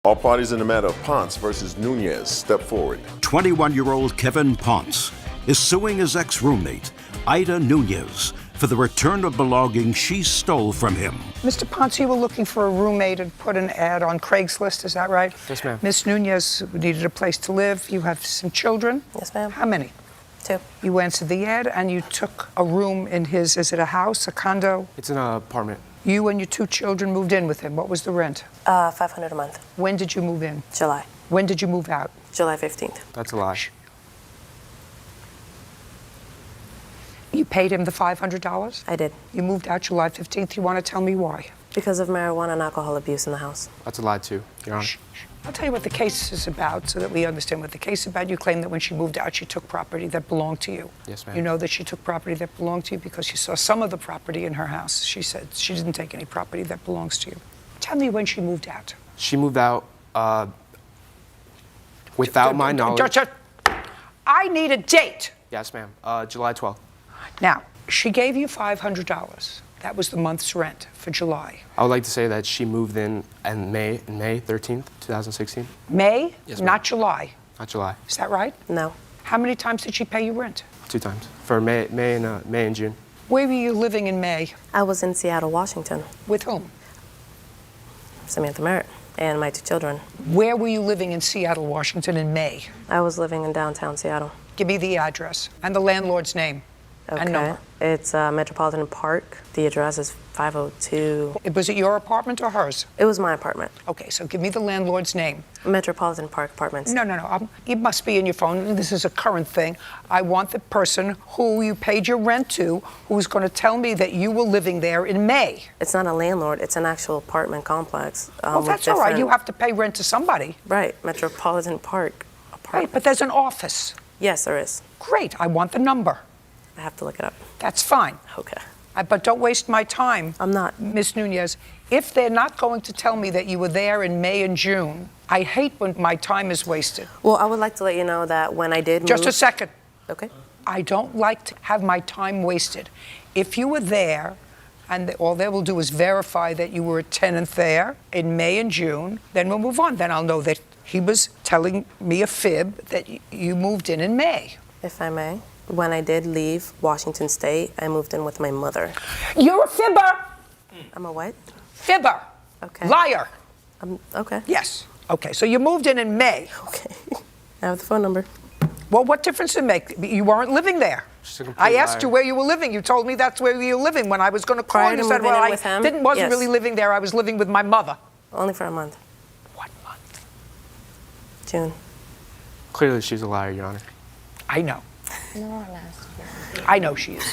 All parties in the matter of Ponce versus Nunez step forward. 21-year-old Kevin Ponce is suing his ex-roommate, Ida Nunez, for the return of belongings she stole from him. Mr. Ponce, you were looking for a roommate and put an ad on Craigslist, is that right? Yes, ma'am. Miss Nunez needed a place to live. You have some children? Yes, ma'am. How many? 2. You answered the ad and you took a room in his, is it a house, a condo? It's an apartment. You and your 2 children moved in with him. What was the rent? $500 a month. When did you move in? July. When did you move out? July 15th. That's a lie. You paid him the $500? I did. You moved out July 15th. You want to tell me why? Because of marijuana and alcohol abuse in the house. That's a lie too, Your Honor. I'll tell you what the case is about so that we understand what the case is about. You claim that when she moved out, she took property that belonged to you. Yes, ma'am. You know that she took property that belonged to you because she saw some of the property in her house. She said she didn't take any property that belongs to you. Tell me when she moved out. She moved out without my knowledge. I need a date. Yes, ma'am. July 12th. Now, she gave you $500. That was the month's rent for July. I would like to say that she moved in May 13th, 2016. May? Yes, ma'am. Not July. Not July. Is that right? No. How many times did she pay you rent? 2 times. For May and June. Where were you living in May? I was in Seattle, Washington. With whom? Samantha Merritt and my 2 children. Where were you living in Seattle, Washington in May? I was living in downtown Seattle. Give me the address and the landlord's name and number. It's Metropolitan Park. The address is 502. Was it your apartment or hers? It was my apartment. Okay, so give me the landlord's name. Metropolitan Park Apartments. No. It must be in your phone. This is a current thing. I want the person who you paid your rent to who's going to tell me that you were living there in May. It's not a landlord. It's an actual apartment complex. Well, that's all right. You have to pay rent to somebody. Right. Metropolitan Park Apartments. Right, but there's an office. Yes, there is. Great. I want the number. I have to look it up. That's fine. Okay. But don't waste my time. I'm not. Miss Nunez, if they're not going to tell me that you were there in May and June, I hate when my time is wasted. Well, I would like to let you know that when I did Just move... a second. Okay. I don't like to have my time wasted. If you were there, and all they will do is verify that you were a tenant there in May and June, then we'll move on. Then I'll know that he was telling me a fib that you moved in May. If I may. When I did leave Washington State, I moved in with my mother. You're a fibber. I'm a what? Fibber. Okay. Liar. Okay. Yes. Okay, so you moved in May. Okay. I have the phone number. Well, what difference does it make? You weren't living there. I asked you where you were living. You told me that's where you were living. When I was going to call Prior you, to said, moving well, in with him? wasn't Yes. really living there. I was living with my mother. Only for a month. What month? June. Clearly, she's a liar, Your Honor. I know. No one asked you. I know she is.